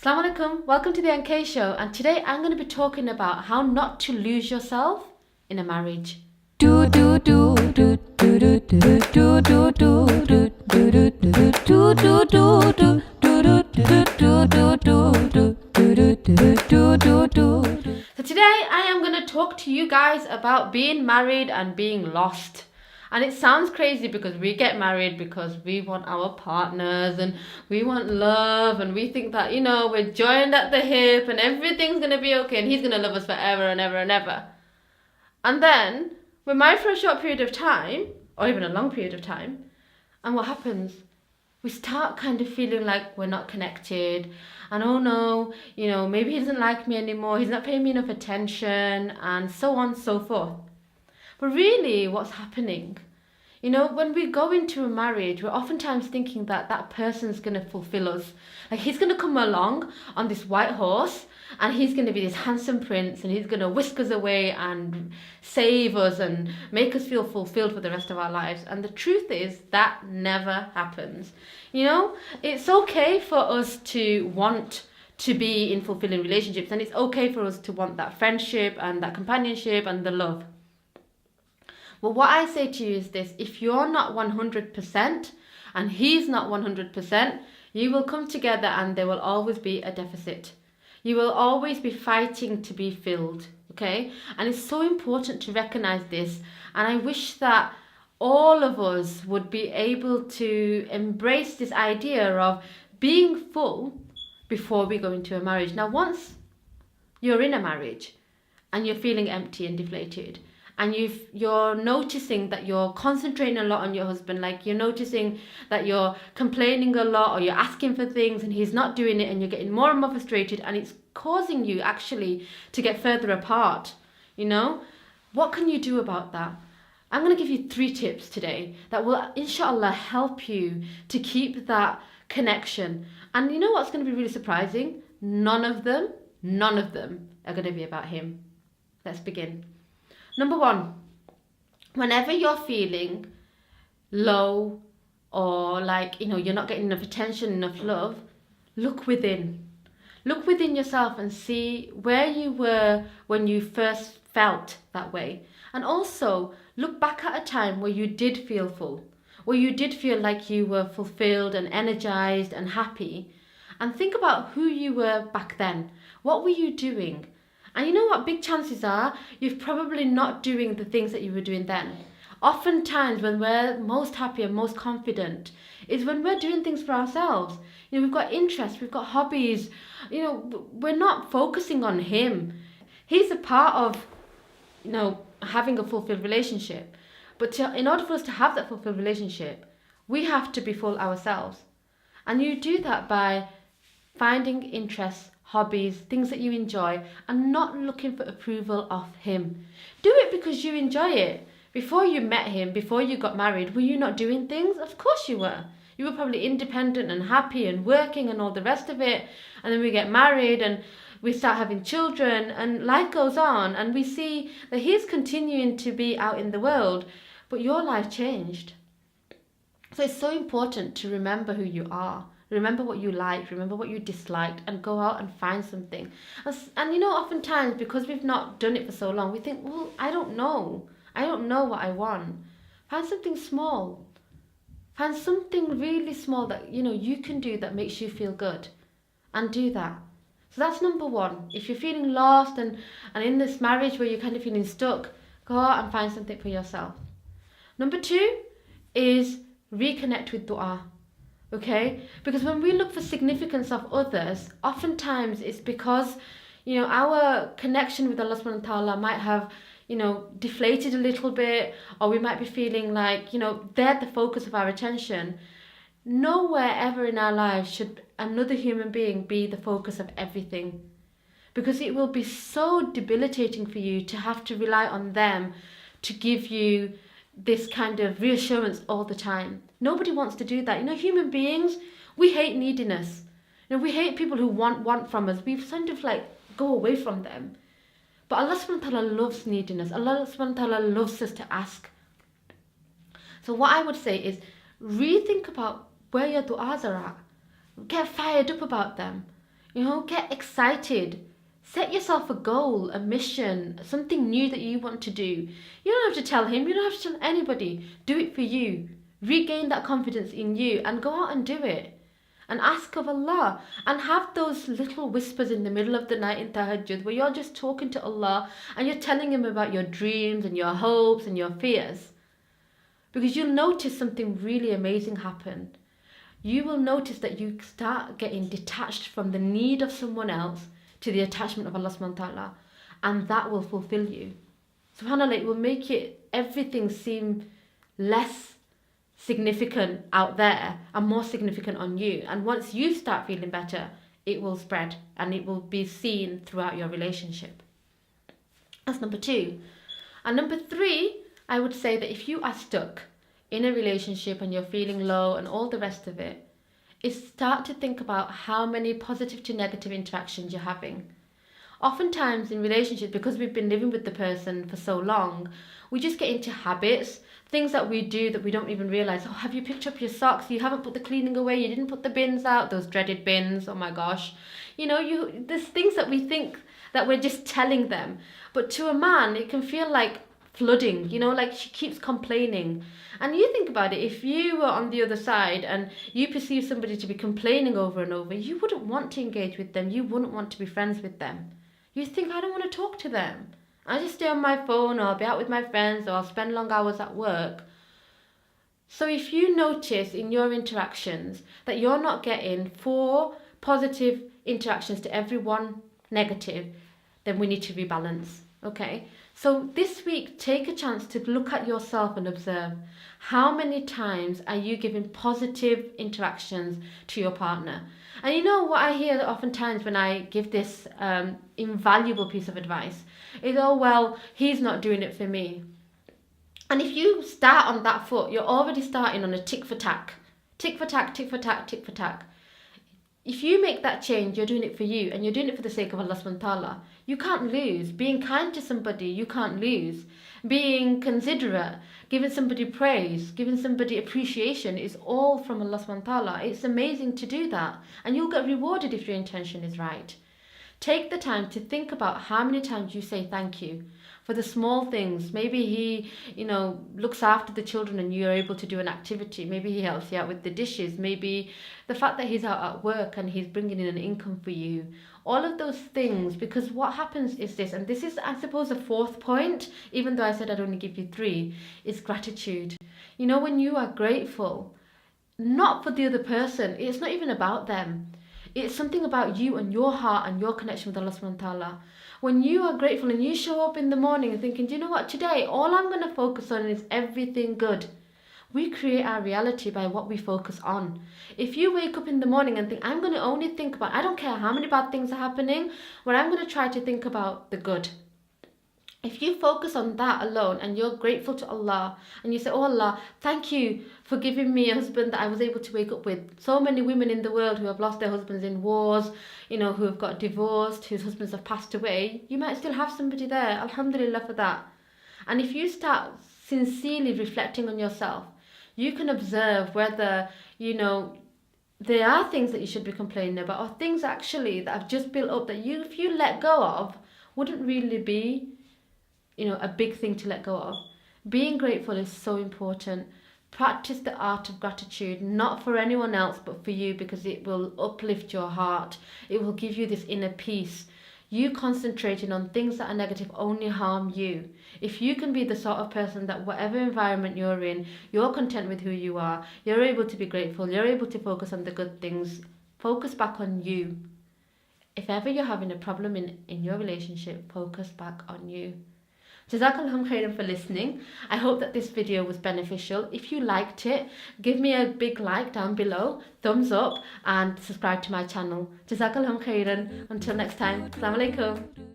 Assalamu alaikum, welcome to the NK show, and today I'm going to be talking about how not to lose yourself in a marriage. So today I am going to talk to you guys about being married and being lost. And it sounds crazy because we get married because we want our partners and we want love and we think that, we're joined at the hip and everything's going to be okay and he's going to love us forever and ever and ever. And then we're married for a short period of time, or even a long period of time, and what happens? We start kind of feeling like we're not connected and oh no, maybe he doesn't like me anymore, he's not paying me enough attention and so on and so forth. But really what's happening, when we go into a marriage, we're oftentimes thinking that that person's going to fulfill us. Like he's going to come along on this white horse and he's going to be this handsome prince and he's going to whisk us away and save us and make us feel fulfilled for the rest of our lives. And the truth is that never happens. It's okay for us to want to be in fulfilling relationships, and it's okay for us to want that friendship and that companionship and the love. But what I say to you is this: if you're not 100% and he's not 100%, you will come together and there will always be a deficit. You will always be fighting to be filled, okay? And it's so important to recognize this. And I wish that all of us would be able to embrace this idea of being full before we go into a marriage. Now, once you're in a marriage and you're feeling empty and deflated, and you're noticing that you're concentrating a lot on your husband, like you're noticing that you're complaining a lot or you're asking for things and he's not doing it and you're getting more and more frustrated and it's causing you actually to get further apart, what can you do about that? I'm going to give you 3 tips today that will inshallah help you to keep that connection. And you know what's going to be really surprising? None of them are going to be about him. Let's begin. Number 1, whenever you're feeling low or like, you're not getting enough attention, enough love, look within. Look within yourself and see where you were when you first felt that way. And also look back at a time where you did feel full, where you did feel like you were fulfilled and energized and happy. And think about who you were back then. What were you doing? And you know what? Big chances are you're probably not doing the things that you were doing then. Oftentimes when we're most happy and most confident is when we're doing things for ourselves. We've got interests, we've got hobbies. We're not focusing on him. He's a part of, having a fulfilled relationship. But in order for us to have that fulfilled relationship, we have to be full ourselves. And you do that by finding interests, hobbies, things that you enjoy, and not looking for approval of him. Do it because you enjoy it. Before you met him, before you got married, were you not doing things? Of course you were. You were probably independent and happy and working and all the rest of it. And then we get married and we start having children and life goes on and we see that he's continuing to be out in the world, but your life changed. So it's so important to remember who you are. Remember what you liked, remember what you disliked, and go out and find something. And oftentimes, because we've not done it for so long, we think, well, I don't know what I want. Find something small. Find something really small that, you can do that makes you feel good. And do that. So that's number 1. If you're feeling lost and in this marriage where you're kind of feeling stuck, go out and find something for yourself. Number 2 is reconnect with dua. Okay? Because when we look for significance of others, oftentimes it's because, our connection with Allah subhanahu wa ta'ala might have, deflated a little bit, or we might be feeling like, they're the focus of our attention. Nowhere ever in our lives should another human being be the focus of everything. Because it will be so debilitating for you to have to rely on them to give you this kind of reassurance all the time. Nobody wants to do that. Human beings, we hate neediness. We hate people who want from us. We kind of go away from them. But Allah subhanahu wa ta'ala loves neediness. Allah subhanahu wa ta'ala loves us to ask. So what I would say is rethink about where your du'as are at. Get fired up about them. Get excited. Set yourself a goal, a mission, something new that you want to do. You don't have to tell him, you don't have to tell anybody. Do it for you. Regain that confidence in you and go out and do it. And ask of Allah. And have those little whispers in the middle of the night in tahajjud where you're just talking to Allah and you're telling him about your dreams and your hopes and your fears. Because you'll notice something really amazing happen. You will notice that you start getting detached from the need of someone else to the attachment of Allah subhanahu wa ta'ala, and that will fulfill you. SubhanAllah, it will make everything seem less significant out there and more significant on you. And once you start feeling better, it will spread and it will be seen throughout your relationship. That's number 2. And number 3, I would say that if you are stuck in a relationship and you're feeling low and all the rest of it, is start to think about how many positive to negative interactions you're having. Oftentimes in relationships, because we've been living with the person for so long, we just get into habits, things that we do that we don't even realize. Oh, have you picked up your socks? You haven't put the cleaning away. You didn't put the bins out, those dreaded bins. Oh my gosh. There's things that we think that we're just telling them. But to a man, it can feel like flooding, like she keeps complaining. And you think about it, if you were on the other side and you perceive somebody to be complaining over and over, you wouldn't want to engage with them. You wouldn't want to be friends with them. You think, I don't want to talk to them. I just stay on my phone, or I'll be out with my friends, or I'll spend long hours at work. So if you notice in your interactions that you're not getting 4 positive interactions to every 1 negative, then we need to rebalance. Okay? So this week, take a chance to look at yourself and observe how many times are you giving positive interactions to your partner. And what I hear oftentimes when I give this invaluable piece of advice is, oh, well, he's not doing it for me. And if you start on that foot, you're already starting on a tick for tack. Tick for tack, tick for tack, tick for tack. If you make that change, you're doing it for you and you're doing it for the sake of Allah subhanahu wa ta'ala. You can't lose. Being kind to somebody, you can't lose. Being considerate, giving somebody praise, giving somebody appreciation is all from Allah subhanahu wa ta'ala. It's amazing to do that. And you'll get rewarded if your intention is right. Take the time to think about how many times you say thank you for the small things. Maybe he, looks after the children and you're able to do an activity. Maybe he helps you out with the dishes. Maybe the fact that he's out at work and he's bringing in an income for you. All of those things, because what happens is this, and this is, I suppose, a 4th point, even though I said I'd only give you 3, is gratitude. When you are grateful, not for the other person, it's not even about them. It's something about you and your heart and your connection with Allah subhanahu wa ta'ala. When you are grateful and you show up in the morning and thinking, do you know what, today all I'm going to focus on is everything good. We create our reality by what we focus on. If you wake up in the morning and think, I'm going to only think about, I don't care how many bad things are happening, but I'm going to try to think about the good. If you focus on that alone and you're grateful to Allah and you say, oh Allah, thank you for giving me a husband that I was able to wake up with. So many women in the world who have lost their husbands in wars, who have got divorced, whose husbands have passed away. You might still have somebody there. Alhamdulillah for that. And if you start sincerely reflecting on yourself, you can observe whether, there are things that you should be complaining about or things actually that have just built up that if you let go of, wouldn't really be a big thing to let go of. Being grateful is so important. Practice the art of gratitude, not for anyone else, but for you, because it will uplift your heart. It will give you this inner peace. You concentrating on things that are negative only harm you. If you can be the sort of person that whatever environment you're in, you're content with who you are, you're able to be grateful, you're able to focus on the good things, focus back on you. If ever you're having a problem in your relationship, focus back on you. Jazakallahu khairan for listening. I hope that this video was beneficial. If you liked it, give me a big like down below, thumbs up, and subscribe to my channel. Jazakallahu khairan. Until next time, Assalamu alaikum.